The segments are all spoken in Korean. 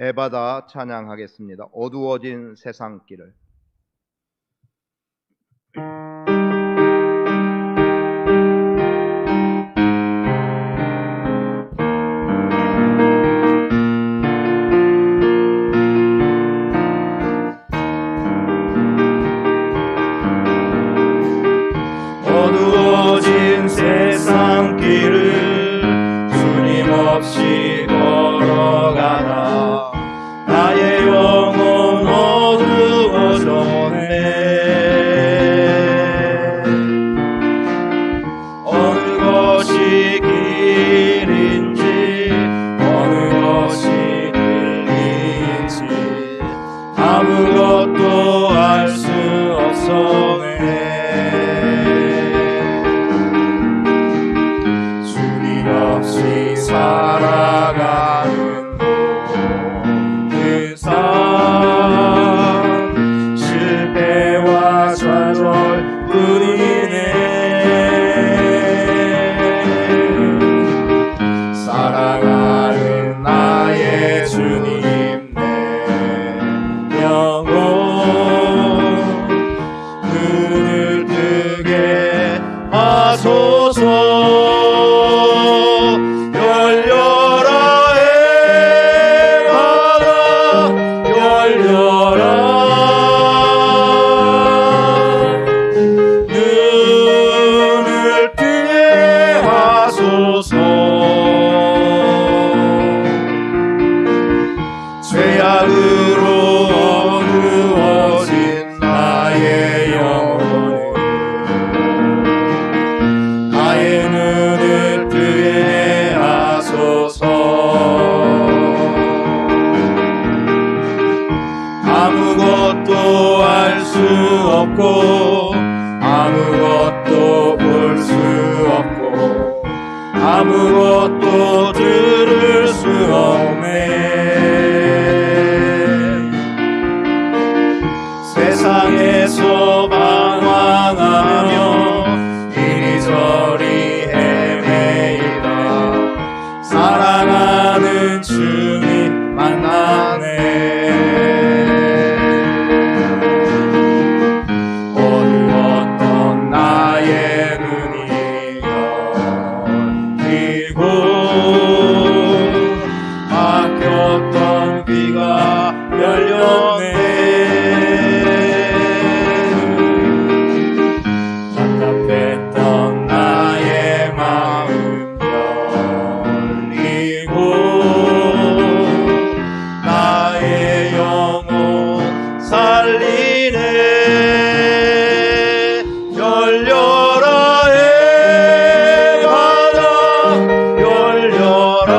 에바다 찬양하겠습니다. 어두워진 세상길을. 어두워진 세상길을 주님 없이 걸어가다 나의 영혼 어두워졌네. 어느 것이 길인지 어느 것이 길인지 아무것도 알 수 없었네. 주님 없이 살아가는 모든 삶 실패와 좌절뿐이네. 사랑하는 나의 주님 내 영혼 눈을 뜨게 하소서. 죄악으로 어두워진 나의 영혼을 나의 눈을 뜨게 하소서. 아무것도 알 수 없고 아무것도 볼 수 없고 아무것도 들을 수 없네. 세상에서 방황하며 이리저리 헤매이다 사랑하는 주님 만나네. 어두웠던 나의 눈이 열리고 막혔던 귀가 열렸네. 답답했던 나의 마음 열리고 나의 영혼 살리네. 열려라 에바다 열려라.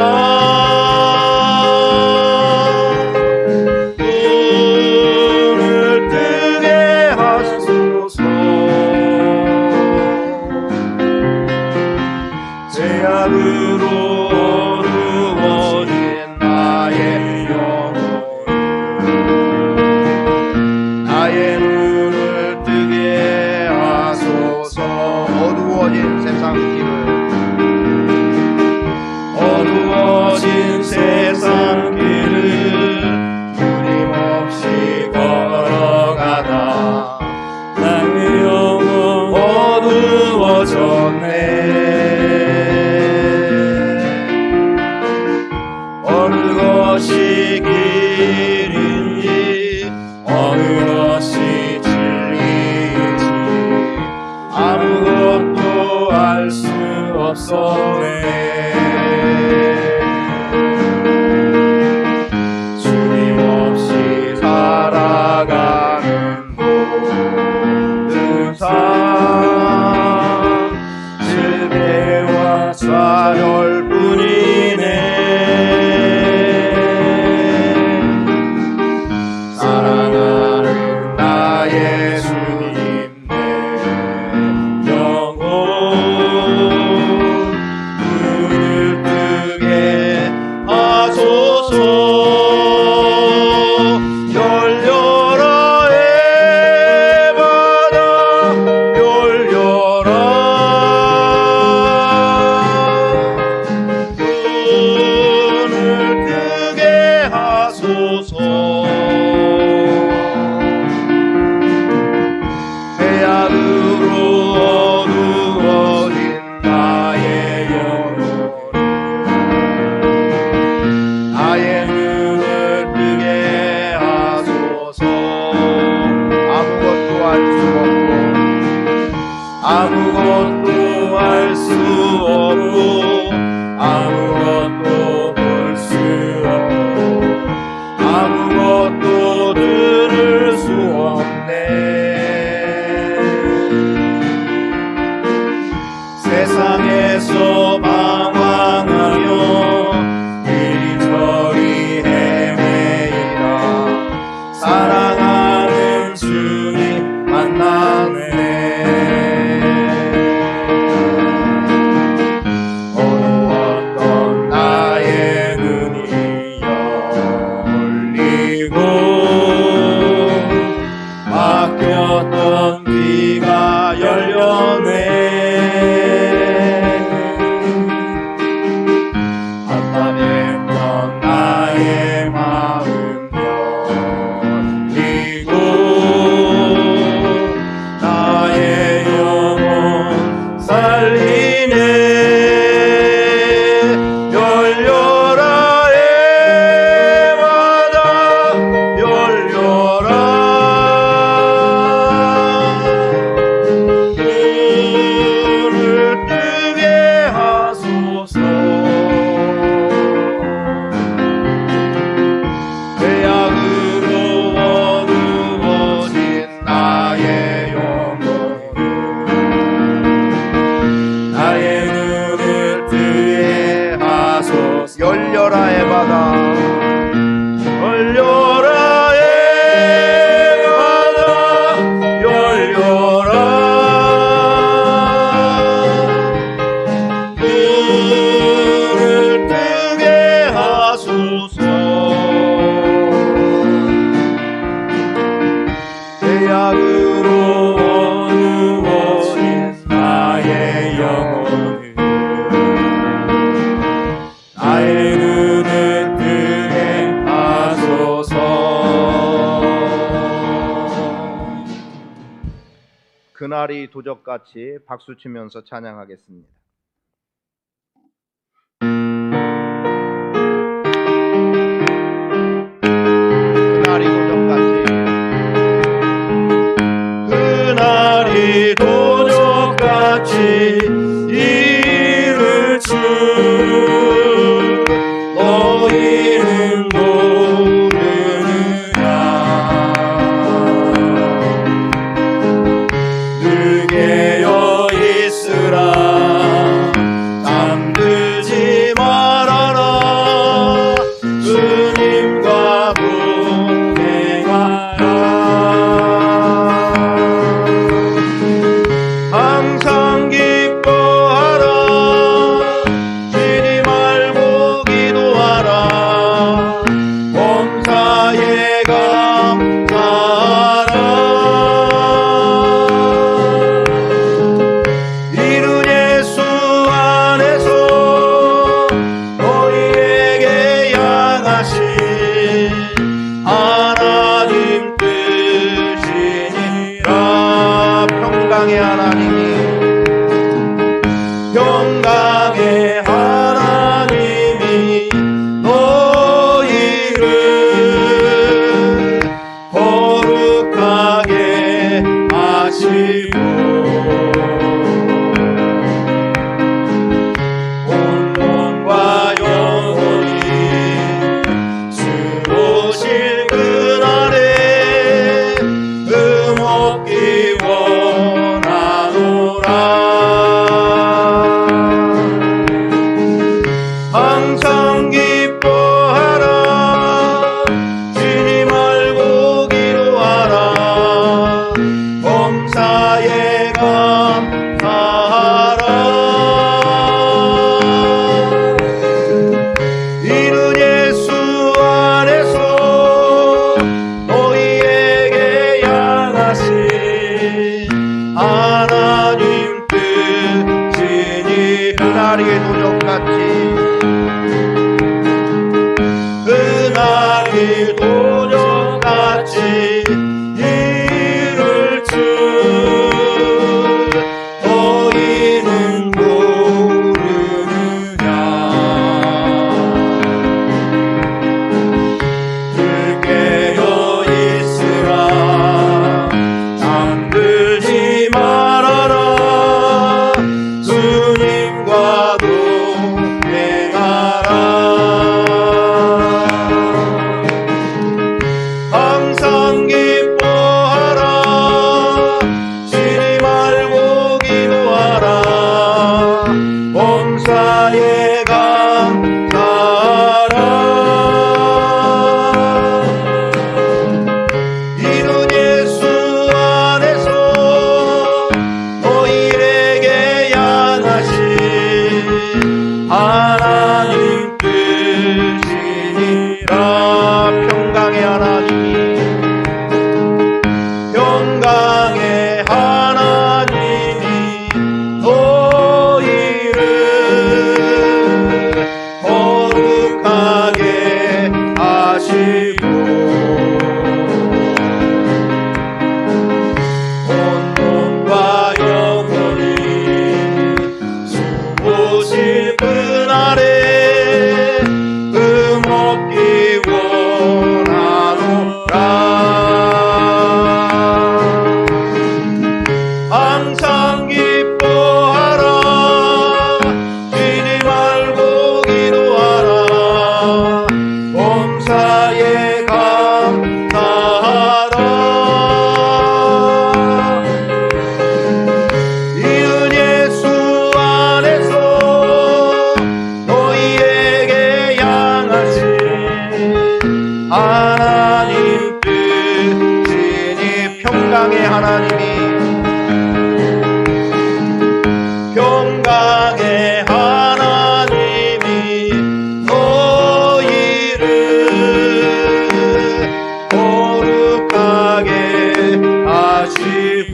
그날이 도적같이 박수치면서 찬양하겠습니다. 그날이 도적같이 이를 줄 너희는 모르느냐. 늘 깨어 있으라. 잠들지 말아라. 주님과 동행하라. 항상 기뻐하라. 쉬지 말고 기도하라. 범사에 감사하라. 이른 예수 안에서 너희에게 향하신 하나님 뜻이니라. 평강의 하나님이 평강의 하나님이 너희를 거룩하게 하시고 온 몸과 영혼이 주 오실 그날에 흠없기 원하노라. 항상 기뻐하라. 쉬지 말고 기도하라. 범사에 감사하라. 이른 예수 안에서 너희에게 향하신 하나님 뜻이니. 그날이 도적같이 그날이 도적같이 이를 줄 너희는 모르느냐. 늘 깨어 있으라. 잠들지 말아라. 주님과 동행하라. 항상 기뻐하라. 쉬지 말고 기도하라. 범사에 감사하라. 이른 예수 안에서 너희에게 향하신 하나님 뜻이니라. 평강의 하나님이 평강의 하나님이 너희를 거룩하게 하시고 온 몸과 영혼이 주 오실 그날에 흠없기 원하노라. 항상 기뻐하라. 쉬지 말고 기도하라. 범사에 감사하라. 이은 예수 안에서 너희에게 향하신 하나님 뜻이니. 평강의 하나님이 평강의 하나님이 너희를 거룩하게 하시고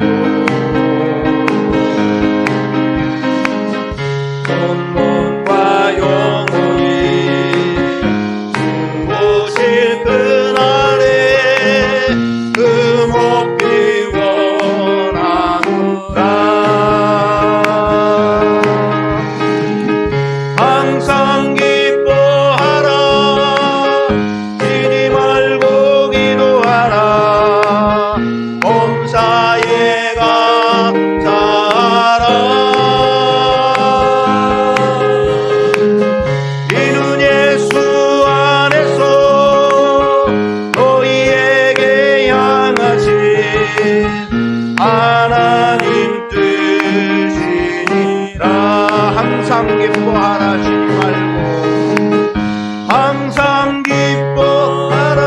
온 몸과 영혼이 주 오실 그날에 흠없기 원하노라. 하나님 뜻이니라. 항상 기뻐하시지 말고 항상 기뻐하라.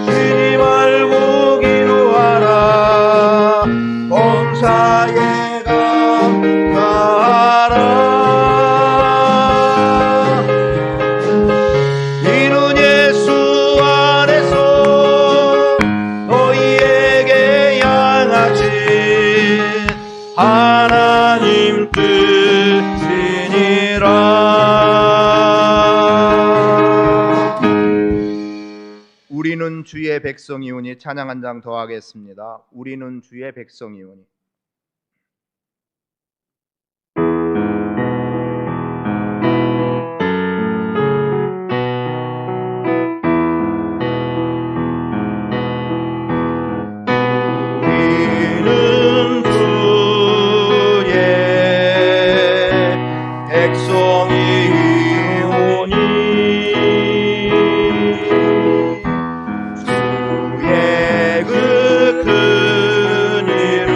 쉬지 말고 기도하라. 범사에 감사하라. 이는 예수 안에서 너희에게 향하신 하나님 뜻이니라. 우리는 주의 백성이오니. 찬양 한 장 더 하겠습니다. 우리는 주의 백성이오니. 우리는 주의 백성이오니. 주의 그 큰 일을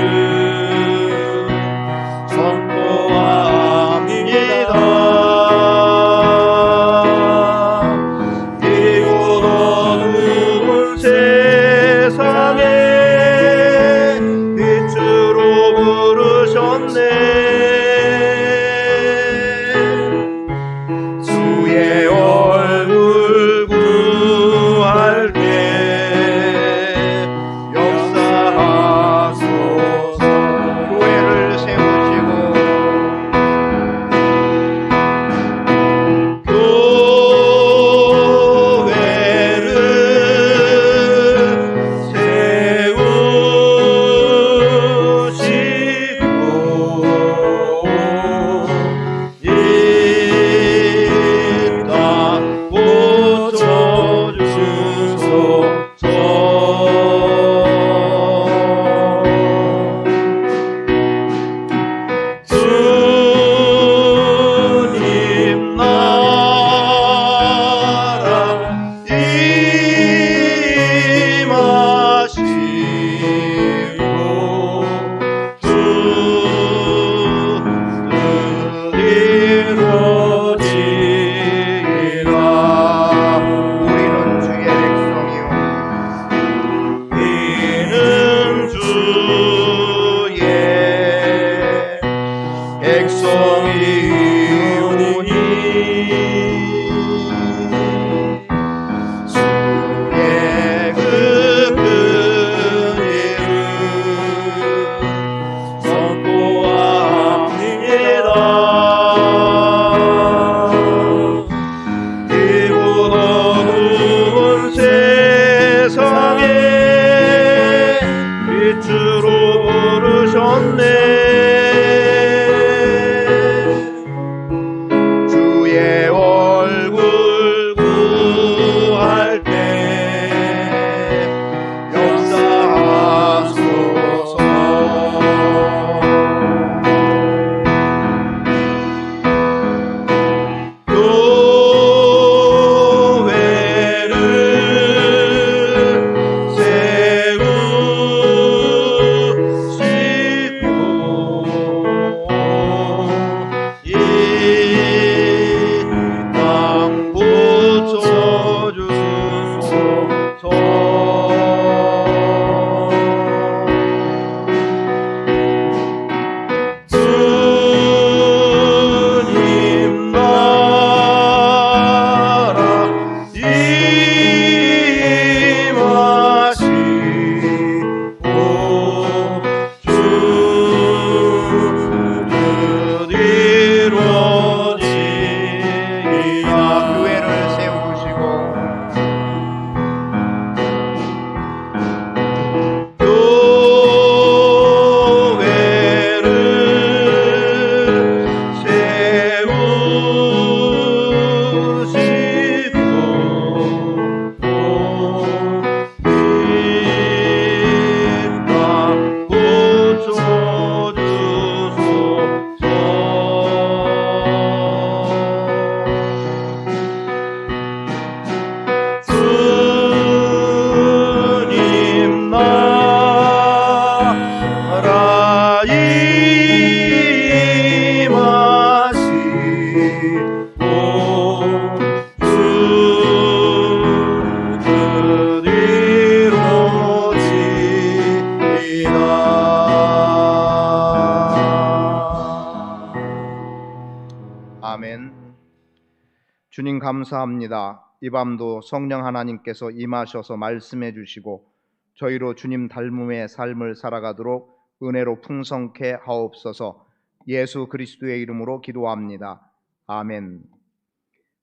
주님 감사합니다. 이 밤도 성령 하나님께서 임하셔서 말씀해 주시고 저희로 주님 닮음의 삶을 살아가도록 은혜로 풍성케 하옵소서. 예수 그리스도의 이름으로 기도합니다. 아멘.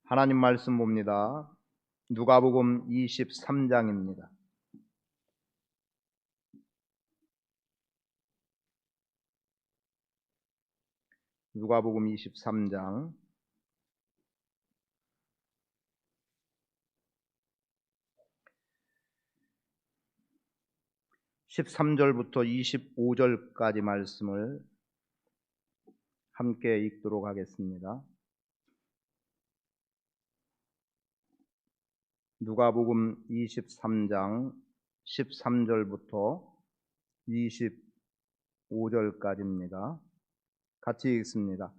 하나님 말씀 봅니다. 누가복음 23장입니다. 누가복음 23장 13절부터 25절까지 말씀을 함께 읽도록 하겠습니다. 누가복음 23장 13절부터 25절까지입니다. 같이 읽습니다.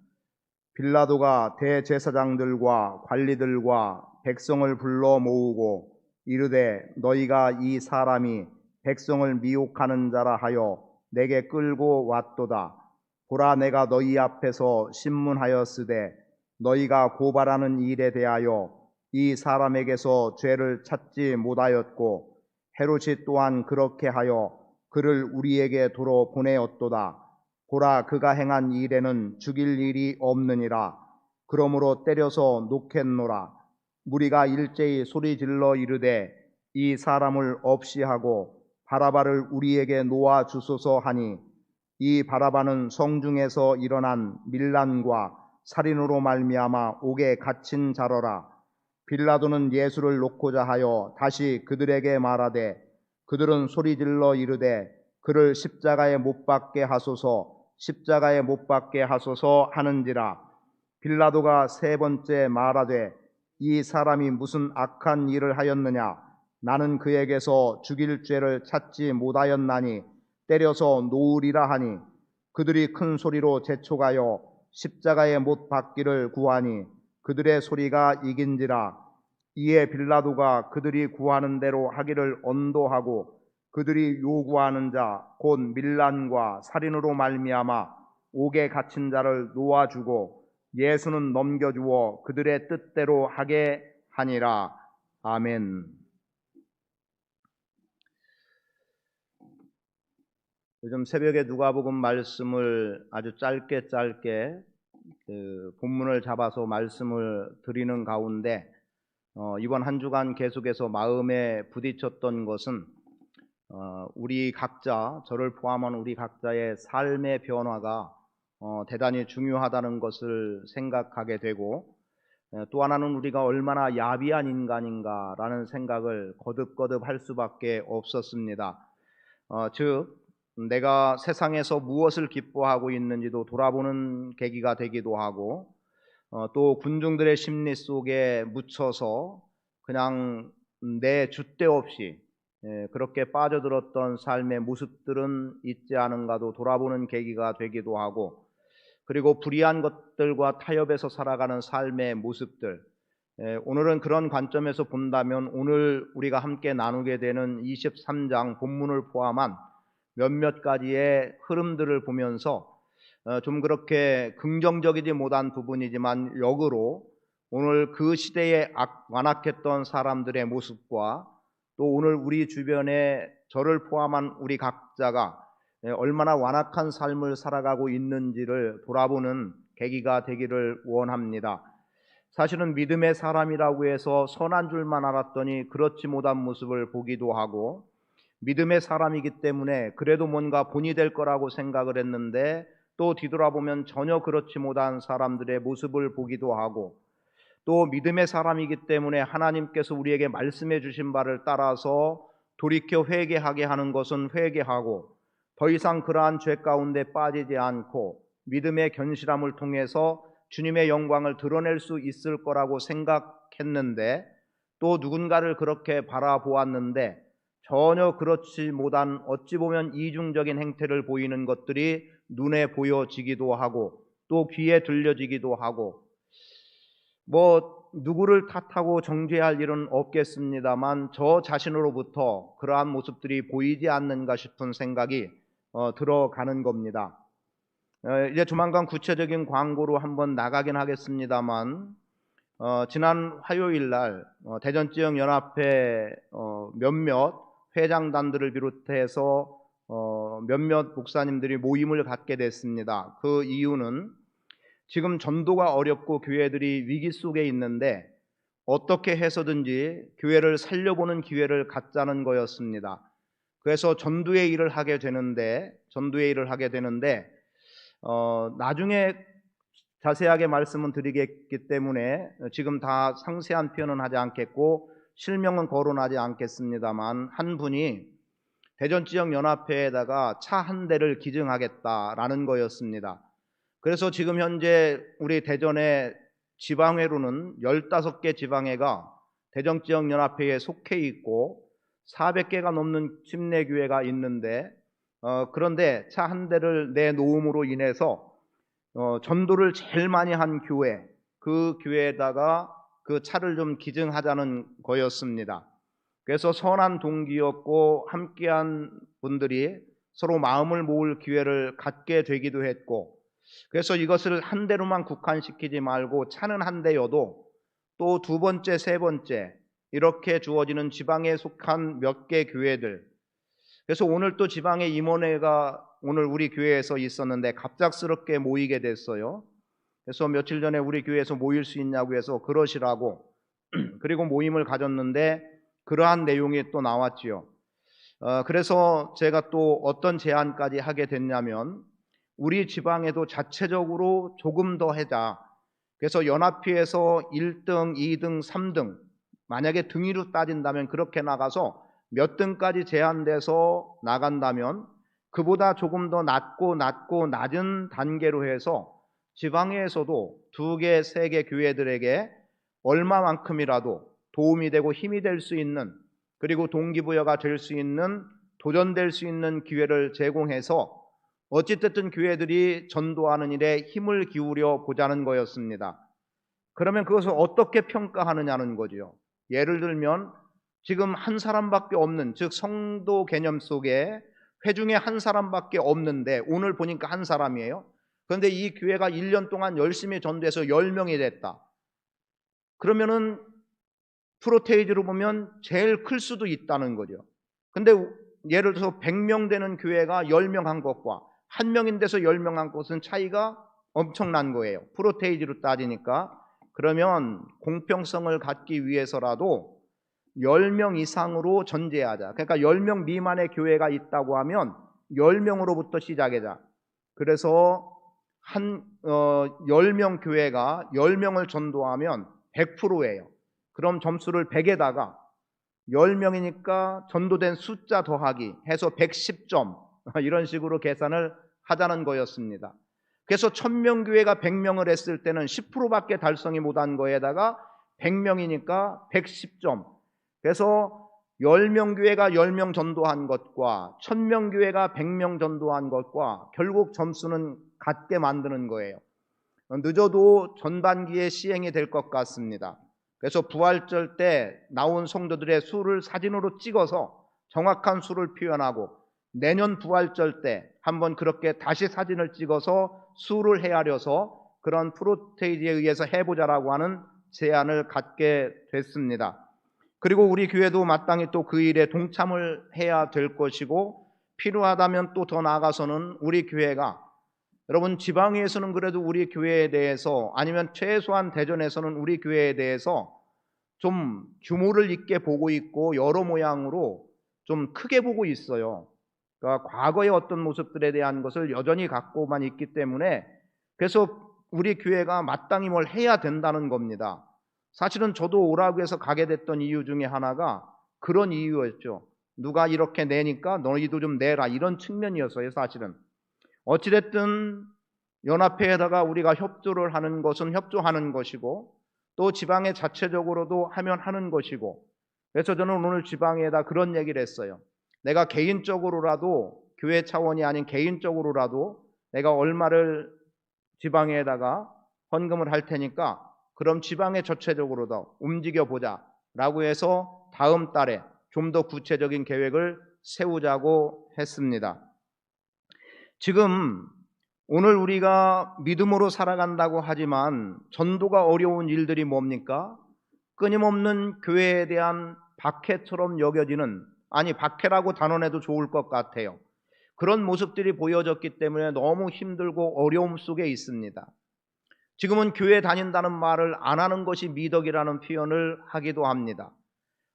빌라도가 대제사장들과 관리들과 백성을 불러 모으고 이르되 너희가 이 사람이 백성을 미혹하는 자라 하여 내게 끌고 왔도다. 보라, 내가 너희 앞에서 신문하였으되 너희가 고발하는 일에 대하여 이 사람에게서 죄를 찾지 못하였고 헤롯이 또한 그렇게 하여 그를 우리에게 도로 보내었도다. 보라, 그가 행한 일에는 죽일 일이 없느니라. 그러므로 때려서 놓겠노라. 무리가 일제히 소리질러 이르되 이 사람을 없이 하고 바라바를 우리에게 놓아 주소서 하니, 이 바라바는 성중에서 일어난 밀란과 살인으로 말미암아 옥에 갇힌 자러라. 빌라도는 예수를 놓고자 하여 다시 그들에게 말하되 그들은 소리질러 이르되 그를 십자가에 못 박게 하소서, 십자가에 못 박게 하소서 하는지라. 빌라도가 세 번째 말하되 이 사람이 무슨 악한 일을 하였느냐? 나는 그에게서 죽일 죄를 찾지 못하였나니 때려서 놓으리라 하니, 그들이 큰 소리로 재촉하여 십자가에 못 박기를 구하니 그들의 소리가 이긴지라. 이에 빌라도가 그들이 구하는 대로 하기를 언도하고 그들이 요구하는 자 곧 밀란과 살인으로 말미암아 옥에 갇힌 자를 놓아주고 예수는 넘겨주어 그들의 뜻대로 하게 하니라. 아멘. 요즘 새벽에 누가복음 말씀을 아주 짧게 본문을 잡아서 말씀을 드리는 가운데 이번 한 주간 계속해서 마음에 부딪혔던 것은 우리 각자, 저를 포함한 우리 각자의 삶의 변화가 대단히 중요하다는 것을 생각하게 되고, 또 하나는 우리가 얼마나 야비한 인간인가라는 생각을 거듭거듭 할 수밖에 없었습니다. 즉 내가 세상에서 무엇을 기뻐하고 있는지도 돌아보는 계기가 되기도 하고, 또 군중들의 심리 속에 묻혀서 그냥 내 줏대 없이 그렇게 빠져들었던 삶의 모습들은 있지 않은가도 돌아보는 계기가 되기도 하고, 그리고 불의한 것들과 타협해서 살아가는 삶의 모습들, 오늘은 그런 관점에서 본다면 오늘 우리가 함께 나누게 되는 23장 본문을 포함한 몇몇 가지의 흐름들을 보면서 좀 그렇게 긍정적이지 못한 부분이지만 역으로 오늘 그 시대에 완악했던 사람들의 모습과 또 오늘 우리 주변에 저를 포함한 우리 각자가 얼마나 완악한 삶을 살아가고 있는지를 돌아보는 계기가 되기를 원합니다. 사실은 믿음의 사람이라고 해서 선한 줄만 알았더니 그렇지 못한 모습을 보기도 하고, 믿음의 사람이기 때문에 그래도 뭔가 본이 될 거라고 생각을 했는데 또 뒤돌아보면 전혀 그렇지 못한 사람들의 모습을 보기도 하고, 또 믿음의 사람이기 때문에 하나님께서 우리에게 말씀해 주신 바를 따라서 돌이켜 회개하게 하는 것은 회개하고 더 이상 그러한 죄 가운데 빠지지 않고 믿음의 견실함을 통해서 주님의 영광을 드러낼 수 있을 거라고 생각했는데, 또 누군가를 그렇게 바라보았는데 전혀 그렇지 못한, 어찌 보면 이중적인 행태를 보이는 것들이 눈에 보여지기도 하고 또 귀에 들려지기도 하고, 누구를 탓하고 정죄할 일은 없겠습니다만 저 자신으로부터 그러한 모습들이 보이지 않는가 싶은 생각이 들어가는 겁니다. 이제 조만간 구체적인 광고로 한번 나가긴 하겠습니다만 지난 화요일 날 대전지역연합회 몇몇 회장단들을 비롯해서 몇몇 목사님들이 모임을 갖게 됐습니다. 그 이유는 지금 전도가 어렵고 교회들이 위기 속에 있는데 어떻게 해서든지 교회를 살려보는 기회를 갖자는 거였습니다. 그래서 전도의 일을 하게 되는데 나중에 자세하게 말씀은 드리겠기 때문에 지금 다 상세한 표현은 하지 않겠고 실명은 거론하지 않겠습니다만, 한 분이 대전지역연합회에다가 차 한 대를 기증하겠다라는 거였습니다. 그래서 지금 현재 우리 대전의 지방회로는 15개 지방회가 대전지역연합회에 속해 있고 400개가 넘는 침례교회가 있는데 그런데 차 한 대를 내놓음으로 인해서 전도를 제일 많이 한 교회, 그 교회에다가 그 차를 좀 기증하자는 거였습니다. 그래서 선한 동기였고 함께한 분들이 서로 마음을 모을 기회를 갖게 되기도 했고, 그래서 이것을 한 대로만 국한시키지 말고 차는 한 대여도 또 두 번째, 세 번째 이렇게 주어지는 지방에 속한 몇 개 교회들, 그래서 오늘 또 지방의 임원회가 오늘 우리 교회에서 있었는데 갑작스럽게 모이게 됐어요. 그래서 며칠 전에 우리 교회에서 모일 수 있냐고 해서 그러시라고 그리고 모임을 가졌는데 그러한 내용이 또 나왔지요. 그래서 제가 또 어떤 제안까지 하게 됐냐면, 우리 지방에도 자체적으로 조금 더 하자. 그래서 연합회에서 1등, 2등, 3등, 만약에 등위로 따진다면 그렇게 나가서 몇 등까지 제한돼서 나간다면 그보다 조금 더 낮은 단계로 해서 지방에서도 2개, 3개 교회들에게 얼마만큼이라도 도움이 되고 힘이 될 수 있는, 그리고 동기부여가 될 수 있는, 도전될 수 있는 기회를 제공해서 어찌됐든 교회들이 전도하는 일에 힘을 기울여 보자는 거였습니다. 그러면 그것을 어떻게 평가하느냐는 거죠. 예를 들면 지금 한 사람밖에 없는, 즉 성도 개념 속에 회중에 한 사람밖에 없는데 오늘 보니까 한 사람이에요. 그런데 이 교회가 1년 동안 열심히 전도해서 10명이 됐다. 그러면은 프로테이지로 보면 제일 클 수도 있다는 거죠. 근데 예를 들어서 100명 되는 교회가 10명 한 것과 1명인 데서 10명 한 것은 차이가 엄청난 거예요. 프로테이지로 따지니까. 그러면 공평성을 갖기 위해서라도 10명 이상으로 전제하자. 그러니까 10명 미만의 교회가 있다고 하면 10명으로부터 시작하자. 그래서 10명 교회가 10명을 전도하면 100%예요. 그럼 점수를 100에다가 10명이니까 전도된 숫자 더하기 해서 110점 이런 식으로 계산을 하자는 거였습니다. 그래서 1000명 교회가 100명을 했을 때는 10%밖에 달성이 못한 거에다가 100명이니까 110점. 그래서 10명 교회가 10명 전도한 것과 1000명 교회가 100명 전도한 것과 결국 점수는 같게 만드는 거예요. 늦어도 전반기에 시행이 될 것 같습니다. 그래서 부활절 때 나온 성도들의 수를 사진으로 찍어서 정확한 수를 표현하고, 내년 부활절 때 한번 그렇게 다시 사진을 찍어서 수를 헤아려서 그런 프로테이지에 의해서 해보자라고 하는 제안을 갖게 됐습니다. 그리고 우리 교회도 마땅히 또 그 일에 동참을 해야 될 것이고, 필요하다면 또 더 나아가서는 우리 교회가, 여러분 지방에서는 그래도 우리 교회에 대해서, 아니면 최소한 대전에서는 우리 교회에 대해서 좀 규모를 있게 보고 있고 여러 모양으로 좀 크게 보고 있어요. 그러니까 과거의 어떤 모습들에 대한 것을 여전히 갖고만 있기 때문에, 그래서 우리 교회가 마땅히 뭘 해야 된다는 겁니다. 사실은 저도 오라고 해서 가게 됐던 이유 중에 하나가 그런 이유였죠. 누가 이렇게 내니까 너희도 좀 내라, 이런 측면이었어요. 사실은 어찌됐든 연합회에다가 우리가 협조를 하는 것은 협조하는 것이고, 또 지방에 자체적으로도 하면 하는 것이고, 그래서 저는 오늘 지방에다 그런 얘기를 했어요. 내가 개인적으로라도, 교회 차원이 아닌 개인적으로라도 내가 얼마를 지방에다가 헌금을 할 테니까 그럼 지방에 전체적으로도 움직여보자 라고 해서 다음 달에 좀 더 구체적인 계획을 세우자고 했습니다. 지금 오늘 우리가 믿음으로 살아간다고 하지만 전도가 어려운 일들이 뭡니까? 끊임없는 교회에 대한 박해처럼 여겨지는, 아니 박해라고 단언해도 좋을 것 같아요. 그런 모습들이 보여졌기 때문에 너무 힘들고 어려움 속에 있습니다. 지금은 교회 다닌다는 말을 안 하는 것이 미덕이라는 표현을 하기도 합니다.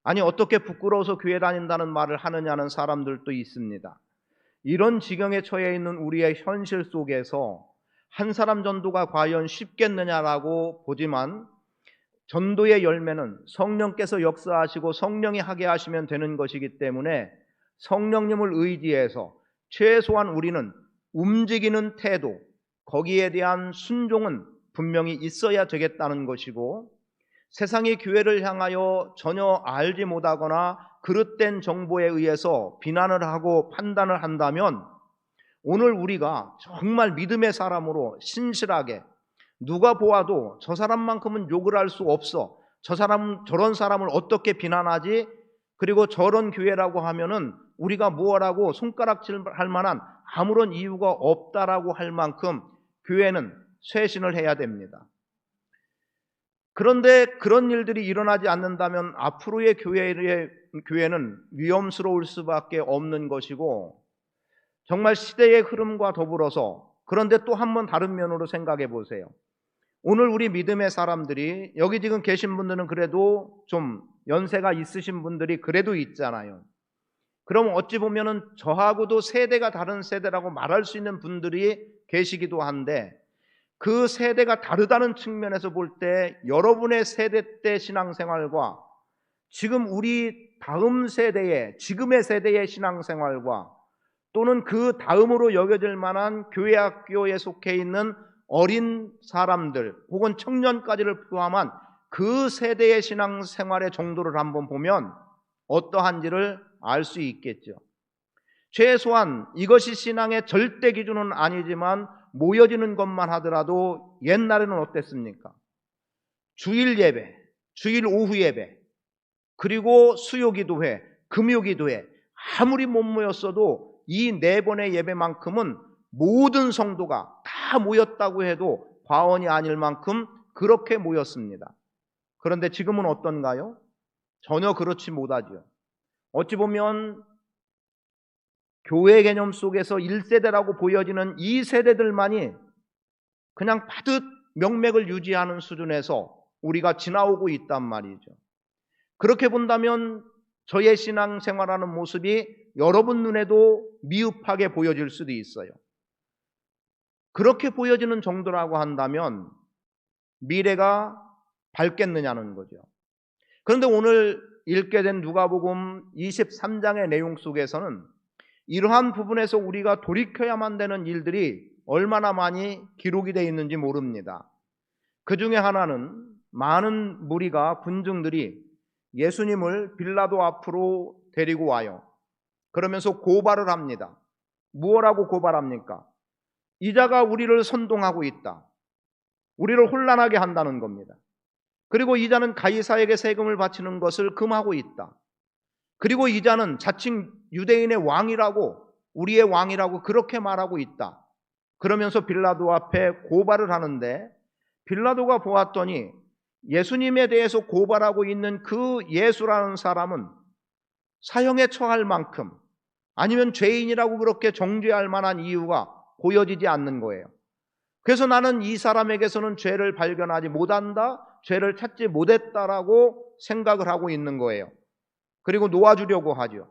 아니 어떻게 부끄러워서 교회 다닌다는 말을 하느냐는 사람들도 있습니다. 이런 지경에 처해 있는 우리의 현실 속에서 한 사람 전도가 과연 쉽겠느냐라고 보지만, 전도의 열매는 성령께서 역사하시고 성령이 하게 하시면 되는 것이기 때문에 성령님을 의지해서 최소한 우리는 움직이는 태도, 거기에 대한 순종은 분명히 있어야 되겠다는 것이고, 세상이 교회를 향하여 전혀 알지 못하거나 그릇된 정보에 의해서 비난을 하고 판단을 한다면, 오늘 우리가 정말 믿음의 사람으로 신실하게, 누가 보아도 저 사람만큼은 욕을 할 수 없어, 저런 사람을 어떻게 비난하지, 그리고 저런 교회라고 하면은 우리가 무엇라고 손가락질할 만한 아무런 이유가 없다라고 할 만큼 교회는 쇄신을 해야 됩니다. 그런데 그런 일들이 일어나지 않는다면 앞으로의 교회는 위험스러울 수밖에 없는 것이고, 정말 시대의 흐름과 더불어서, 그런데 또 한 번 다른 면으로 생각해 보세요. 오늘 우리 믿음의 사람들이, 여기 지금 계신 분들은 그래도 좀 연세가 있으신 분들이 그래도 있잖아요. 그럼 어찌 보면은 저하고도 세대가 다른 세대라고 말할 수 있는 분들이 계시기도 한데, 그 세대가 다르다는 측면에서 볼 때 여러분의 세대 때 신앙생활과 지금 우리 다음 세대의, 지금의 세대의 신앙생활과, 또는 그 다음으로 여겨질 만한 교회 학교에 속해 있는 어린 사람들 혹은 청년까지를 포함한 그 세대의 신앙생활의 정도를 한번 보면 어떠한지를 알 수 있겠죠. 최소한 이것이 신앙의 절대 기준은 아니지만 모여지는 것만 하더라도 옛날에는 어땠습니까? 주일 예배, 주일 오후 예배, 그리고 수요기도회, 금요기도회, 아무리 못 모였어도 이 4번의 예배만큼은 모든 성도가 다 모였다고 해도 과언이 아닐 만큼 그렇게 모였습니다. 그런데 지금은 어떤가요? 전혀 그렇지 못하죠. 어찌 보면 교회 개념 속에서 1세대라고 보여지는 이 세대들만이 그냥 바듯 명맥을 유지하는 수준에서 우리가 지나오고 있단 말이죠. 그렇게 본다면 저의 신앙생활하는 모습이 여러분 눈에도 미흡하게 보여질 수도 있어요. 그렇게 보여지는 정도라고 한다면 미래가 밝겠느냐는 거죠. 그런데 오늘 읽게 된 누가복음 23장의 내용 속에서는 이러한 부분에서 우리가 돌이켜야만 되는 일들이 얼마나 많이 기록이 되어 있는지 모릅니다. 그 중에 하나는 많은 무리가, 군중들이 예수님을 빌라도 앞으로 데리고 와요. 그러면서 고발을 합니다. 무엇라고 고발합니까? 이자가 우리를 선동하고 있다. 우리를 혼란하게 한다는 겁니다. 그리고 이자는 가이사에게 세금을 바치는 것을 금하고 있다. 그리고 이자는 자칭 유대인의 왕이라고, 우리의 왕이라고 그렇게 말하고 있다. 그러면서 빌라도 앞에 고발을 하는데, 빌라도가 보았더니 예수님에 대해서 고발하고 있는 그 예수라는 사람은 사형에 처할 만큼, 아니면 죄인이라고 그렇게 정죄할 만한 이유가 보여지지 않는 거예요. 그래서 나는 이 사람에게서는 죄를 발견하지 못한다, 죄를 찾지 못했다라고 생각을 하고 있는 거예요. 그리고 놓아주려고 하죠.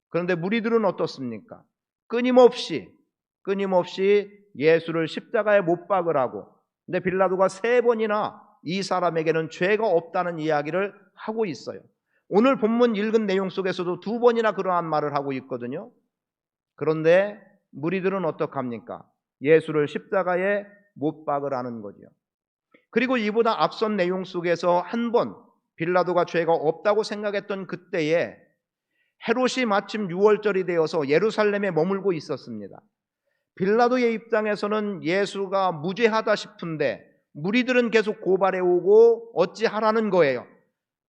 그런데 무리들은 어떻습니까? 끊임없이 예수를 십자가에 못 박으라고, 근데 빌라도가 3번이나 이 사람에게는 죄가 없다는 이야기를 하고 있어요. 오늘 본문 읽은 내용 속에서도 2번이나 그러한 말을 하고 있거든요. 그런데 무리들은 어떡합니까? 예수를 십자가에 못 박으라는 거죠. 그리고 이보다 앞선 내용 속에서 한 번 빌라도가 죄가 없다고 생각했던 그때에 헤롯이 마침 6월절이 되어서 예루살렘에 머물고 있었습니다. 빌라도의 입장에서는 예수가 무죄하다 싶은데 무리들은 계속 고발해오고 어찌하라는 거예요.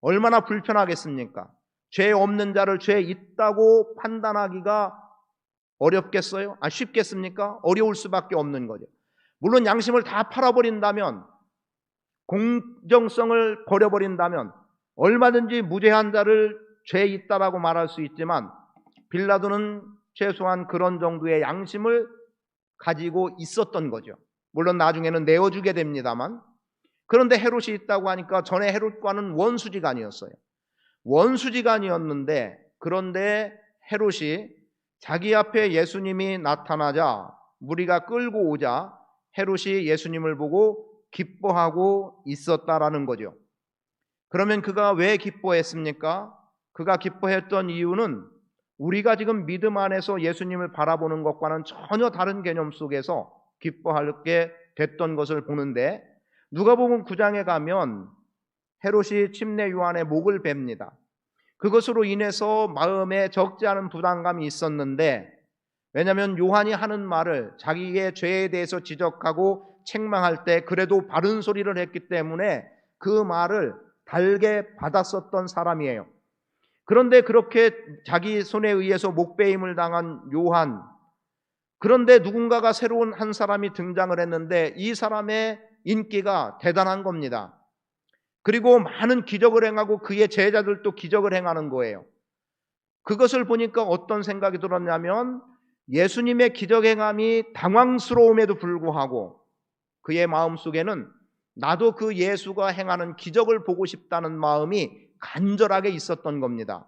얼마나 불편하겠습니까? 죄 없는 자를 죄 있다고 판단하기가 어렵겠어요? 쉽겠습니까? 어려울 수밖에 없는 거죠. 물론 양심을 다 팔아버린다면, 공정성을 버려버린다면 얼마든지 무죄한 자를 죄 있다라고 말할 수 있지만, 빌라도는 최소한 그런 정도의 양심을 가지고 있었던 거죠. 물론 나중에는 내어주게 됩니다만, 그런데 헤롯이 있다고 하니까 전에 헤롯과는 원수지간이었어요. 원수지간이었는데, 그런데 헤롯이 자기 앞에 예수님이 나타나자, 무리가 끌고 오자 헤롯이 예수님을 보고 기뻐하고 있었다라는 거죠. 그러면 그가 왜 기뻐했습니까? 그가 기뻐했던 이유는 우리가 지금 믿음 안에서 예수님을 바라보는 것과는 전혀 다른 개념 속에서 기뻐하게 됐던 것을 보는데, 누가복음 9장에 가면 헤롯이 침례 요한의 목을 베입니다. 그것으로 인해서 마음에 적지 않은 부담감이 있었는데, 왜냐하면 요한이 하는 말을 자기의 죄에 대해서 지적하고 책망할 때 그래도 바른 소리를 했기 때문에 그 말을 달게 받았었던 사람이에요. 그런데 그렇게 자기 손에 의해서 목베임을 당한 요한, 그런데 누군가가 새로운 한 사람이 등장을 했는데 이 사람의 인기가 대단한 겁니다. 그리고 많은 기적을 행하고 그의 제자들도 기적을 행하는 거예요. 그것을 보니까 어떤 생각이 들었냐면, 예수님의 기적 행함이 당황스러움에도 불구하고 그의 마음속에는 나도 그 예수가 행하는 기적을 보고 싶다는 마음이 간절하게 있었던 겁니다.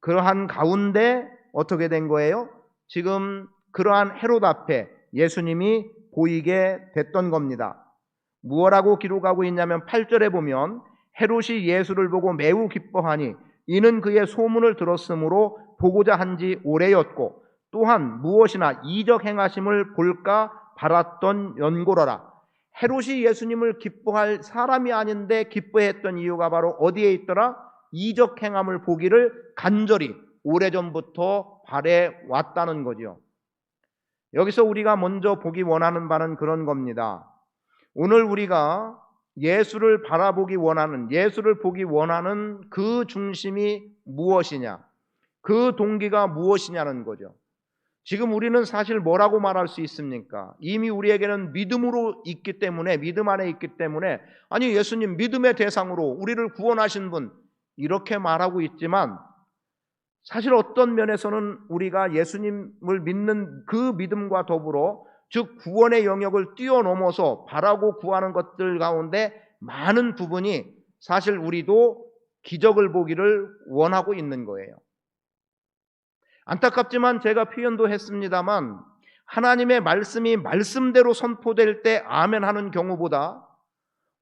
그러한 가운데 어떻게 된 거예요? 지금 그러한 헤롯 앞에 예수님이 보이게 됐던 겁니다. 무엇라고 기록하고 있냐면 8절에 보면, 헤롯이 예수를 보고 매우 기뻐하니 이는 그의 소문을 들었으므로 보고자 한지 오래였고, 또한 무엇이나 이적 행하심을 볼까 바랐던 연고로라. 헤롯이 예수님을 기뻐할 사람이 아닌데 기뻐했던 이유가 바로 어디에 있더라? 이적 행함을 보기를 간절히 오래전부터 바래왔다는 거죠. 여기서 우리가 먼저 보기 원하는 바는 그런 겁니다. 오늘 우리가 예수를 바라보기 원하는, 예수를 보기 원하는 그 중심이 무엇이냐, 그 동기가 무엇이냐는 거죠. 지금 우리는 사실 뭐라고 말할 수 있습니까? 이미 우리에게는 믿음으로 있기 때문에, 믿음 안에 있기 때문에, 아니 예수님 믿음의 대상으로 우리를 구원하신 분, 이렇게 말하고 있지만, 사실 어떤 면에서는 우리가 예수님을 믿는 그 믿음과 더불어, 즉 구원의 영역을 뛰어넘어서 바라고 구하는 것들 가운데 많은 부분이 사실 우리도 기적을 보기를 원하고 있는 거예요. 안타깝지만 제가 표현도 했습니다만, 하나님의 말씀이 말씀대로 선포될 때 아멘 하는 경우보다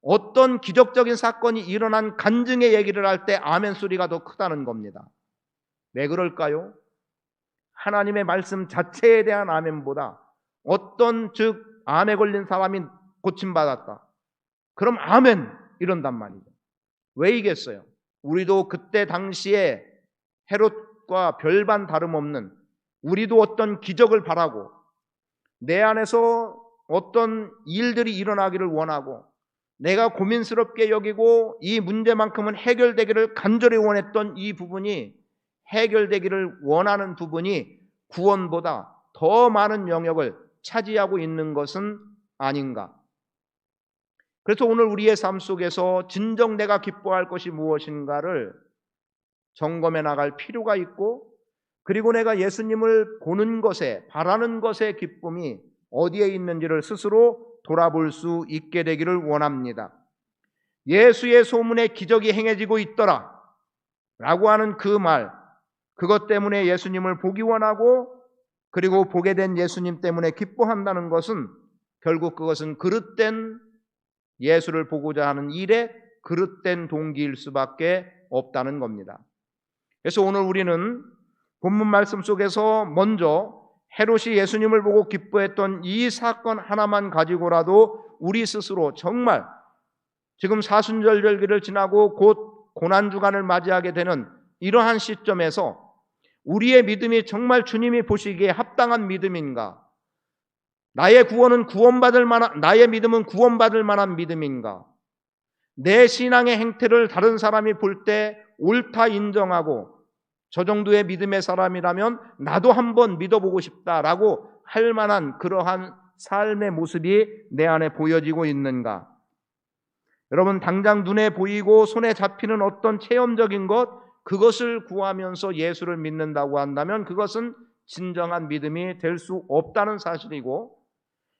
어떤 기적적인 사건이 일어난 간증의 얘기를 할 때 아멘 소리가 더 크다는 겁니다. 왜 그럴까요? 하나님의 말씀 자체에 대한 아멘보다 어떤, 즉 암에 걸린 사람이 고침받았다, 그럼 아멘 이런단 말이죠. 왜이겠어요? 우리도 그때 당시에 헤롯과 별반 다름없는, 우리도 어떤 기적을 바라고 내 안에서 어떤 일들이 일어나기를 원하고 내가 고민스럽게 여기고 이 문제만큼은 해결되기를 간절히 원했던 이 부분이, 해결되기를 원하는 부분이 구원보다 더 많은 영역을 차지하고 있는 것은 아닌가. 그래서 오늘 우리의 삶 속에서 진정 내가 기뻐할 것이 무엇인가를 점검해 나갈 필요가 있고, 그리고 내가 예수님을 보는 것에, 바라는 것의 기쁨이 어디에 있는지를 스스로 돌아볼 수 있게 되기를 원합니다. 예수의 소문에 기적이 행해지고 있더라 라고 하는 그 말, 그것 때문에 예수님을 보기 원하고 그리고 보게 된 예수님 때문에 기뻐한다는 것은 결국 그것은 그릇된 예수를 보고자 하는 일에 그릇된 동기일 수밖에 없다는 겁니다. 그래서 오늘 우리는 본문 말씀 속에서 먼저 헤롯이 예수님을 보고 기뻐했던 이 사건 하나만 가지고라도 우리 스스로 정말 지금 사순절절기를 지나고 곧 고난주간을 맞이하게 되는 이러한 시점에서 우리의 믿음이 정말 주님이 보시기에 합당한 믿음인가? 나의 구원은 구원받을 만한, 나의 믿음은 구원받을 만한 믿음인가? 내 신앙의 행태를 다른 사람이 볼 때 옳다 인정하고 저 정도의 믿음의 사람이라면 나도 한번 믿어보고 싶다라고 할 만한 그러한 삶의 모습이 내 안에 보여지고 있는가? 여러분, 당장 눈에 보이고 손에 잡히는 어떤 체험적인 것, 그것을 구하면서 예수를 믿는다고 한다면 그것은 진정한 믿음이 될 수 없다는 사실이고,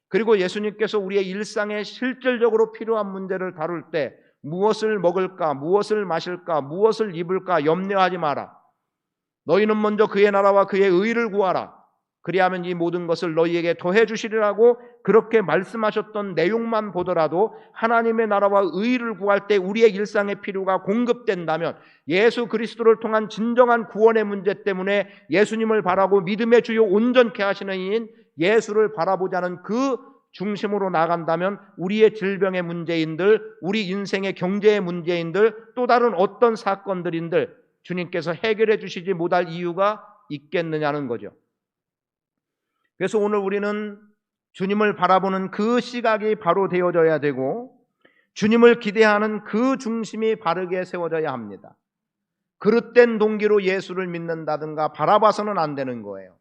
그리고 예수님께서 우리의 일상에 실질적으로 필요한 문제를 다룰 때 무엇을 먹을까, 무엇을 마실까, 무엇을 입을까 염려하지 마라. 너희는 먼저 그의 나라와 그의 의를 구하라. 그리하면 이 모든 것을 너희에게 더해 주시리라고 그렇게 말씀하셨던 내용만 보더라도 하나님의 나라와 의를 구할 때 우리의 일상의 필요가 공급된다면, 예수 그리스도를 통한 진정한 구원의 문제 때문에 예수님을 바라고 믿음의 주요 온전케 하시는 이인 예수를 바라보자는 그 중심으로 나간다면 우리의 질병의 문제인들, 우리 인생의 경제의 문제인들, 또 다른 어떤 사건들인들 주님께서 해결해 주시지 못할 이유가 있겠느냐는 거죠. 그래서 오늘 우리는 주님을 바라보는 그 시각이 바로 되어져야 되고, 주님을 기대하는 그 중심이 바르게 세워져야 합니다. 그릇된 동기로 예수를 믿는다든가 바라봐서는 안 되는 거예요.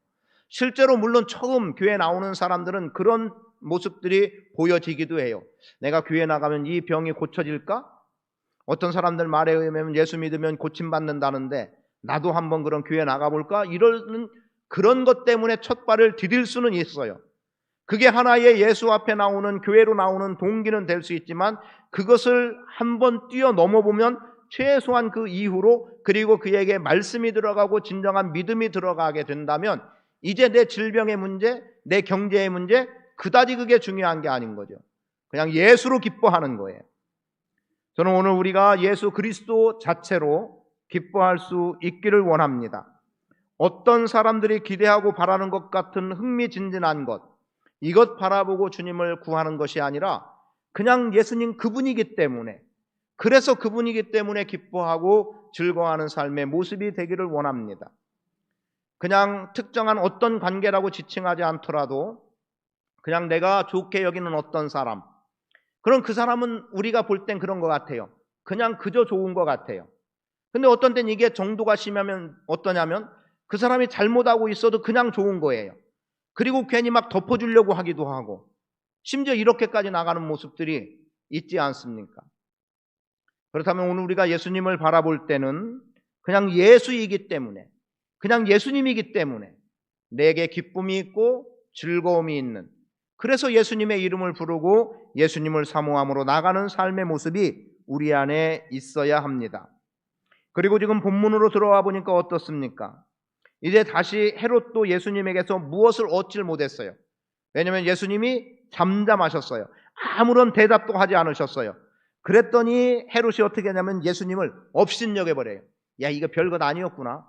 실제로 물론 처음 교회 나오는 사람들은 그런 모습들이 보여지기도 해요. 내가 교회 나가면 이 병이 고쳐질까? 어떤 사람들 말에 의하면 예수 믿으면 고침받는다는데 나도 한번 그런 교회 나가볼까? 이러는 그런 것 때문에 첫 발을 디딜 수는 있어요. 그게 하나의 예수 앞에 나오는, 교회로 나오는 동기는 될 수 있지만 그것을 한번 뛰어넘어 보면 최소한 그 이후로, 그리고 그에게 말씀이 들어가고 진정한 믿음이 들어가게 된다면 이제 내 질병의 문제, 내 경제의 문제 그다지 그게 중요한 게 아닌 거죠. 그냥 예수로 기뻐하는 거예요. 저는 오늘 우리가 예수 그리스도 자체로 기뻐할 수 있기를 원합니다. 어떤 사람들이 기대하고 바라는 것 같은 흥미진진한 것, 이것 바라보고 주님을 구하는 것이 아니라 그냥 예수님 그분이기 때문에, 그래서 그분이기 때문에 기뻐하고 즐거워하는 삶의 모습이 되기를 원합니다. 그냥 특정한 어떤 관계라고 지칭하지 않더라도 그냥 내가 좋게 여기는 어떤 사람, 그럼 그 사람은 우리가 볼 땐 그런 것 같아요. 그냥 그저 좋은 것 같아요. 근데 어떤 땐 이게 정도가 심하면 어떠냐면 그 사람이 잘못하고 있어도 그냥 좋은 거예요. 그리고 괜히 막 덮어주려고 하기도 하고, 심지어 이렇게까지 나가는 모습들이 있지 않습니까? 그렇다면 오늘 우리가 예수님을 바라볼 때는 그냥 예수이기 때문에, 그냥 예수님이기 때문에 내게 기쁨이 있고 즐거움이 있는, 그래서 예수님의 이름을 부르고 예수님을 사모함으로 나가는 삶의 모습이 우리 안에 있어야 합니다. 그리고 지금 본문으로 들어와 보니까 어떻습니까? 이제 다시 헤롯도 예수님에게서 무엇을 얻질 못했어요. 왜냐하면 예수님이 잠잠하셨어요. 아무런 대답도 하지 않으셨어요. 그랬더니 헤롯이 어떻게 하냐면 예수님을 업신여겨버려요. 야, 이거 별것 아니었구나,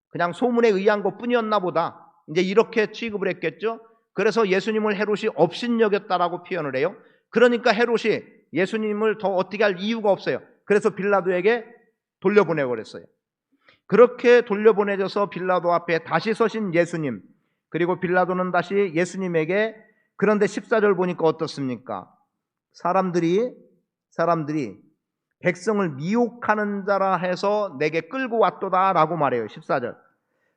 그냥 소문에 의한 것뿐이었나 보다, 이제 이렇게 취급을 했겠죠. 그래서 예수님을 헤롯이 업신여겼다라고 표현을 해요. 그러니까 헤롯이 예수님을 더 어떻게 할 이유가 없어요. 그래서 빌라도에게 돌려보내버렸어요. 그렇게 돌려보내져서 빌라도 앞에 다시 서신 예수님, 그리고 빌라도는 다시 예수님에게, 그런데 14절 보니까 어떻습니까? 사람들이 백성을 미혹하는 자라 해서 내게 끌고 왔도다 라고 말해요. 14절.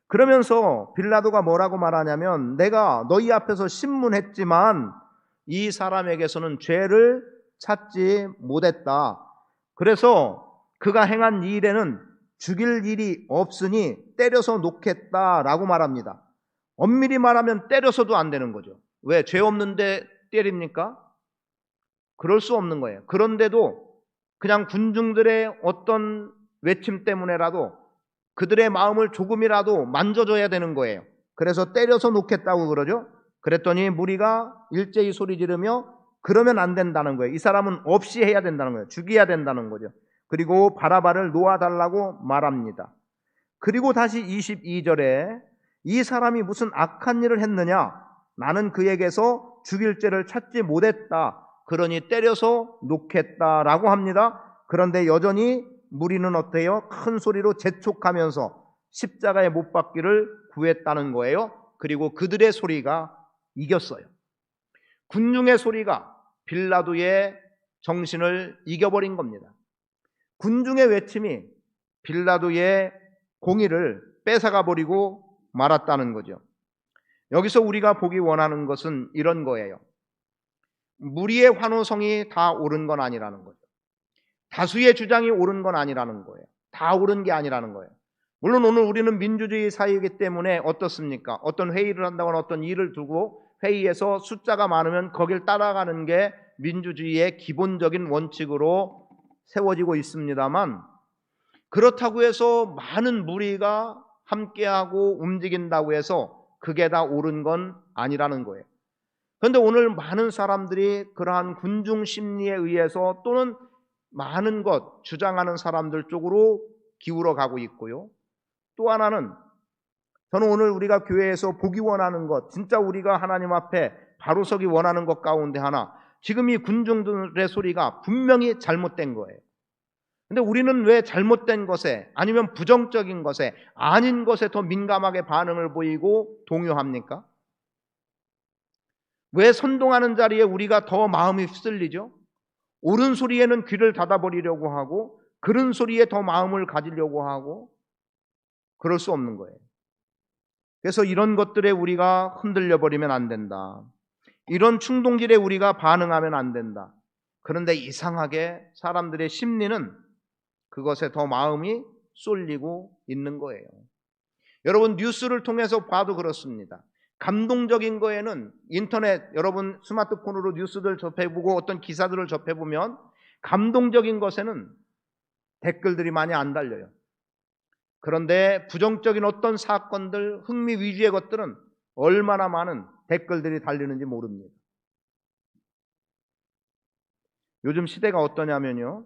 그러면서 빌라도가 뭐라고 말하냐면, 내가 너희 앞에서 신문했지만 이 사람에게서는 죄를 찾지 못했다. 그래서 그가 행한 일에는 죽일 일이 없으니 때려서 놓겠다라고 말합니다. 엄밀히 말하면 때려서도 안 되는 거죠. 왜? 죄 없는데 때립니까? 그럴 수 없는 거예요. 그런데도 그냥 군중들의 어떤 외침 때문에라도 그들의 마음을 조금이라도 만져줘야 되는 거예요. 그래서 때려서 놓겠다고 그러죠. 그랬더니 무리가 일제히 소리 지르며 그러면 안 된다는 거예요. 이 사람은 없이 해야 된다는 거예요. 죽여야 된다는 거죠. 그리고 바라바를 놓아달라고 말합니다. 그리고 다시 22절에 이 사람이 무슨 악한 일을 했느냐? 나는 그에게서 죽일 죄를 찾지 못했다. 그러니 때려서 놓겠다라고 합니다. 그런데 여전히 무리는 어때요? 큰 소리로 재촉하면서 십자가에 못 박기를 구했다는 거예요. 그리고 그들의 소리가 이겼어요. 군중의 소리가 빌라도의 정신을 이겨버린 겁니다. 군중의 외침이 빌라도의 공의를 뺏어가 버리고 말았다는 거죠. 여기서 우리가 보기 원하는 것은 이런 거예요. 무리의 환호성이 다 옳은 건 아니라는 거죠. 다수의 주장이 옳은 건 아니라는 거예요. 다 옳은 게 아니라는 거예요. 물론 오늘 우리는 민주주의 사회이기 때문에 어떻습니까? 어떤 회의를 한다거나 어떤 일을 두고 회의에서 숫자가 많으면 거길 따라가는 게 민주주의의 기본적인 원칙으로 세워지고 있습니다만, 그렇다고 해서 많은 무리가 함께하고 움직인다고 해서 그게 다 옳은 건 아니라는 거예요. 그런데 오늘 많은 사람들이 그러한 군중 심리에 의해서 또는 많은 것 주장하는 사람들 쪽으로 기울어 가고 있고요. 또 하나는 저는 오늘 우리가 교회에서 보기 원하는 것, 진짜 우리가 하나님 앞에 바로 서기 원하는 것 가운데 하나, 지금 이 군중들의 소리가 분명히 잘못된 거예요. 근데 우리는 왜 잘못된 것에, 아니면 부정적인 것에, 아닌 것에 더 민감하게 반응을 보이고 동요합니까? 왜 선동하는 자리에 우리가 더 마음이 휩쓸리죠? 옳은 소리에는 귀를 닫아버리려고 하고, 그른 소리에 더 마음을 가지려고 하고, 그럴 수 없는 거예요. 그래서 이런 것들에 우리가 흔들려 버리면 안 된다. 이런 충동질에 우리가 반응하면 안 된다. 그런데 이상하게 사람들의 심리는 그것에 더 마음이 쏠리고 있는 거예요. 여러분, 뉴스를 통해서 봐도 그렇습니다. 감동적인 거에는 인터넷, 여러분 스마트폰으로 뉴스들 접해보고 어떤 기사들을 접해보면 감동적인 것에는 댓글들이 많이 안 달려요. 그런데 부정적인 어떤 사건들, 흥미 위주의 것들은 얼마나 많은 댓글들이 달리는지 모릅니다. 요즘 시대가 어떠냐면요,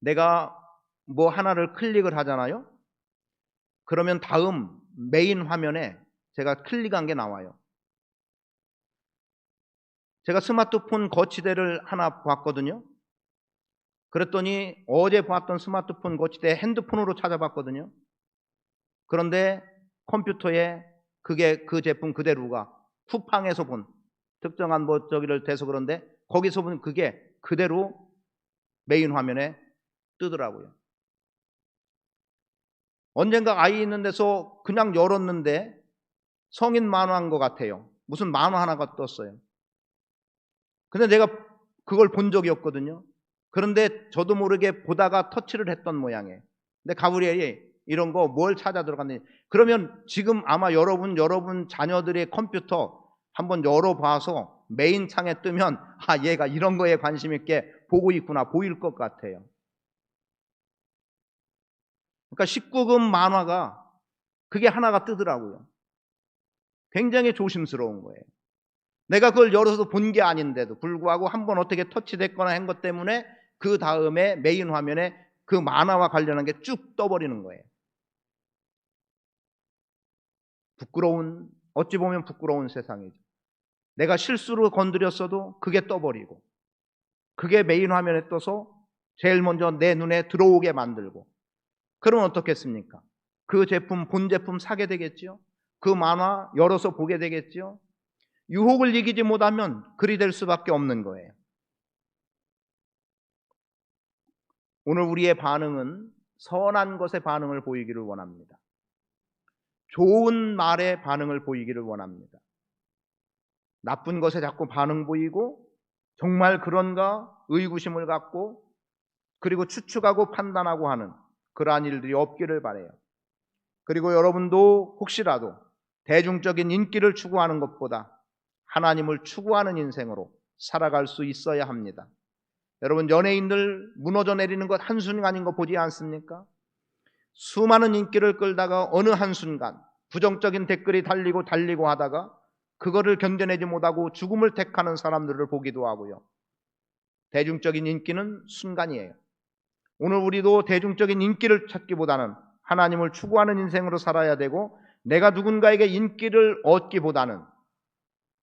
내가 뭐 하나를 클릭을 하잖아요. 그러면 다음 메인 화면에 제가 클릭한 게 나와요. 제가 스마트폰 거치대를 하나 봤거든요. 그랬더니 어제 봤던 스마트폰 거치대 핸드폰으로 찾아봤거든요. 그런데 컴퓨터에 그게 그 제품 그대로가 쿠팡에서 본 특정한 뭐 저기를 대서 그런데 거기서 본 그게 그대로 메인 화면에 뜨더라고요. 언젠가 아이 있는 데서 그냥 열었는데 성인 만화인 것 같아요. 무슨 만화 하나가 떴어요. 근데 내가 그걸 본 적이 없거든요. 그런데 저도 모르게 보다가 터치를 했던 모양이에요. 근데 가브리엘이 이런 거 뭘 찾아 들어갔는지, 그러면 지금 아마 여러분 자녀들의 컴퓨터 한번 열어봐서 메인 창에 뜨면 얘가 이런 거에 관심 있게 보고 있구나 보일 것 같아요. 그러니까 19금 만화가 그게 하나가 뜨더라고요. 굉장히 조심스러운 거예요. 내가 그걸 열어서 본 게 아닌데도 불구하고 한번 어떻게 터치됐거나 한 것 때문에 그 다음에 메인 화면에 그 만화와 관련한 게 쭉 떠버리는 거예요. 부끄러운, 어찌 보면 부끄러운 세상이죠. 내가 실수로 건드렸어도 그게 떠버리고, 그게 메인 화면에 떠서 제일 먼저 내 눈에 들어오게 만들고, 그러면 어떻겠습니까? 그 제품, 본 제품 사게 되겠죠? 그 만화 열어서 보게 되겠죠? 유혹을 이기지 못하면 그리 될 수밖에 없는 거예요. 오늘 우리의 반응은 선한 것의 반응을 보이기를 원합니다. 좋은 말의 반응을 보이기를 원합니다. 나쁜 것에 자꾸 반응 보이고 정말 그런가 의구심을 갖고 그리고 추측하고 판단하고 하는 그러한 일들이 없기를 바라요. 그리고 여러분도 혹시라도 대중적인 인기를 추구하는 것보다 하나님을 추구하는 인생으로 살아갈 수 있어야 합니다. 여러분, 연예인들 무너져 내리는 것 한순간인 거 보지 않습니까? 수많은 인기를 끌다가 어느 한순간 부정적인 댓글이 달리고 하다가 그거를 견뎌내지 못하고 죽음을 택하는 사람들을 보기도 하고요. 대중적인 인기는 순간이에요. 오늘 우리도 대중적인 인기를 찾기보다는 하나님을 추구하는 인생으로 살아야 되고, 내가 누군가에게 인기를 얻기보다는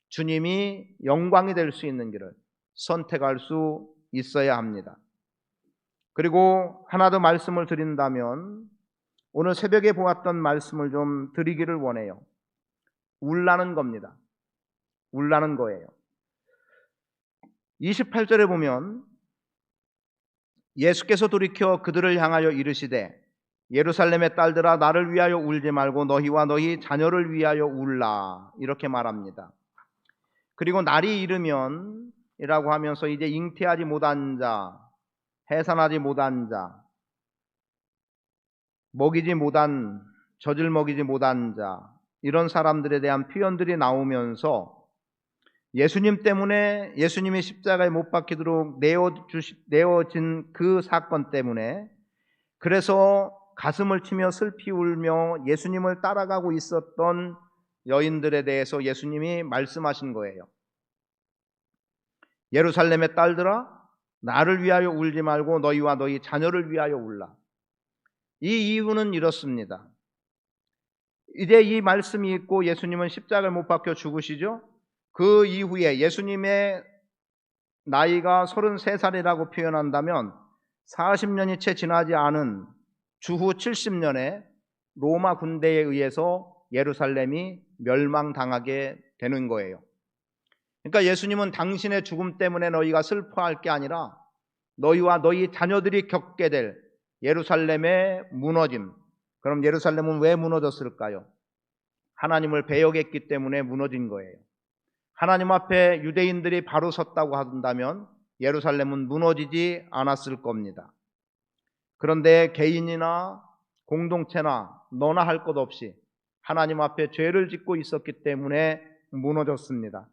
주님이 영광이 될 수 있는 길을 선택할 수 있어야 합니다. 그리고 하나 더 말씀을 드린다면, 오늘 새벽에 보았던 말씀을 좀 드리기를 원해요. 울라는 겁니다. 울라는 거예요. 28절에 보면 예수께서 돌이켜 그들을 향하여 이르시되 예루살렘의 딸들아 나를 위하여 울지 말고 너희와 너희 자녀를 위하여 울라, 이렇게 말합니다. 그리고 날이 이르면 이라고 하면서 이제 잉태하지 못한 자, 해산하지 못한 자, 먹이지 못한, 젖을 먹이지 못한 자, 이런 사람들에 대한 표현들이 나오면서 예수님 때문에, 예수님이 십자가에 못 박히도록 내어진 그 사건 때문에, 그래서 가슴을 치며 슬피 울며 예수님을 따라가고 있었던 여인들에 대해서 예수님이 말씀하신 거예요. 예루살렘의 딸들아 나를 위하여 울지 말고 너희와 너희 자녀를 위하여 울라. 이 이유는 이렇습니다. 이제 이 말씀이 있고 예수님은 십자가에 못 박혀 죽으시죠. 그 이후에 예수님의 나이가 33살이라고 표현한다면 40년이 채 지나지 않은 주후 70년에 로마 군대에 의해서 예루살렘이 멸망당하게 되는 거예요. 그러니까 예수님은 당신의 죽음 때문에 너희가 슬퍼할 게 아니라 너희와 너희 자녀들이 겪게 될 예루살렘의 무너짐. 그럼 예루살렘은 왜 무너졌을까요? 하나님을 배역했기 때문에 무너진 거예요. 하나님 앞에 유대인들이 바로 섰다고 한다면 예루살렘은 무너지지 않았을 겁니다. 그런데 개인이나 공동체나 너나 할 것 없이 하나님 앞에 죄를 짓고 있었기 때문에 무너졌습니다.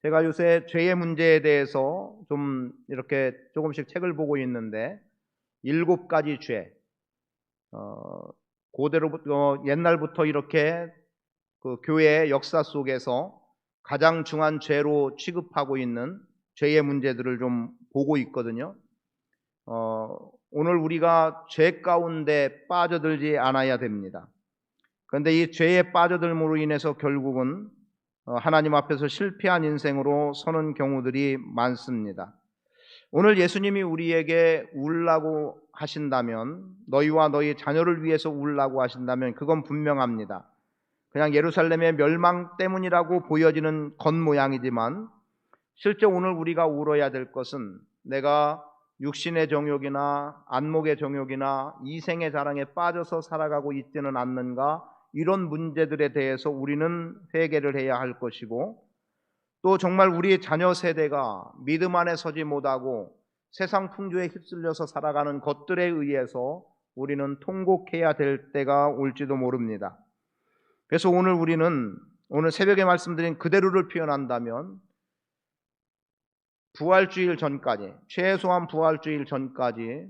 제가 요새 죄의 문제에 대해서 좀 이렇게 조금씩 책을 보고 있는데 7가지 죄, 고대로부터 옛날부터 이렇게 그 교회의 역사 속에서 가장 중한 죄로 취급하고 있는 죄의 문제들을 좀 보고 있거든요. 오늘 우리가 죄 가운데 빠져들지 않아야 됩니다. 그런데 이 죄에 빠져들므로 인해서 결국은 하나님 앞에서 실패한 인생으로 서는 경우들이 많습니다. 오늘 예수님이 우리에게 울라고 하신다면, 너희와 너희 자녀를 위해서 울라고 하신다면 그건 분명합니다. 그냥 예루살렘의 멸망 때문이라고 보여지는 겉모양이지만 실제 오늘 우리가 울어야 될 것은 내가 육신의 정욕이나 안목의 정욕이나 이생의 자랑에 빠져서 살아가고 있지는 않는가, 이런 문제들에 대해서 우리는 회개를 해야 할 것이고, 또 정말 우리의 자녀 세대가 믿음 안에 서지 못하고 세상 풍조에 휩쓸려서 살아가는 것들에 의해서 우리는 통곡해야 될 때가 올지도 모릅니다. 그래서 우리는 오늘 새벽에 말씀드린 그대로를 표현한다면 부활주일 전까지, 최소한 부활주일 전까지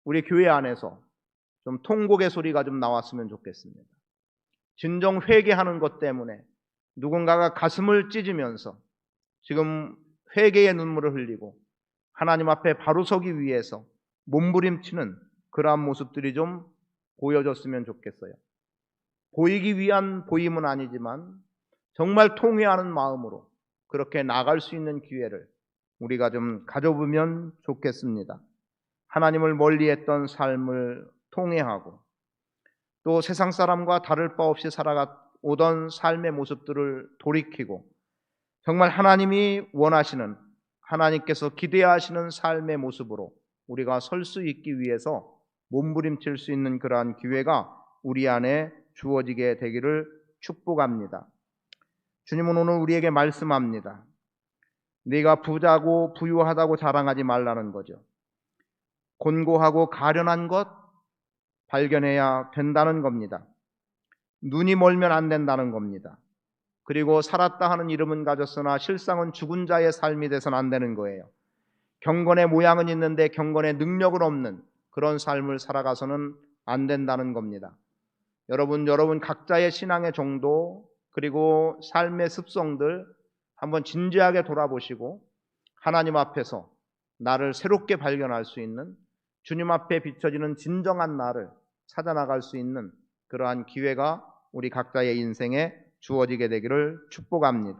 우리 교회 안에서 좀 통곡의 소리가 좀 나왔으면 좋겠습니다. 진정 회개하는 것 때문에 누군가가 가슴을 찢으면서 지금 회개의 눈물을 흘리고 하나님 앞에 바로 서기 위해서 몸부림치는 그러한 모습들이 좀 보여졌으면 좋겠어요. 보이기 위한 보임은 아니지만 정말 통회하는 마음으로 그렇게 나갈 수 있는 기회를 우리가 좀 가져보면 좋겠습니다. 하나님을 멀리했던 삶을 통회하고 또 세상 사람과 다를 바 없이 살아오던 삶의 모습들을 돌이키고 정말 하나님이 원하시는, 하나님께서 기대하시는 삶의 모습으로 우리가 설 수 있기 위해서 몸부림칠 수 있는 그러한 기회가 우리 안에 주어지게 되기를 축복합니다. 주님은 오늘 우리에게 말씀합니다. 네가 부자고 부유하다고 자랑하지 말라는 거죠. 곤고하고 가련한 것 발견해야 된다는 겁니다. 눈이 멀면 안 된다는 겁니다. 그리고 살았다 하는 이름은 가졌으나 실상은 죽은 자의 삶이 돼서는 안 되는 거예요. 경건의 모양은 있는데 경건의 능력은 없는 그런 삶을 살아가서는 안 된다는 겁니다. 여러분 각자의 신앙의 정도 그리고 삶의 습성들 한번 진지하게 돌아보시고 하나님 앞에서 나를 새롭게 발견할 수 있는, 주님 앞에 비춰지는 진정한 나를 찾아나갈 수 있는 그러한 기회가 우리 각자의 인생에 주어지게 되기를 축복합니다.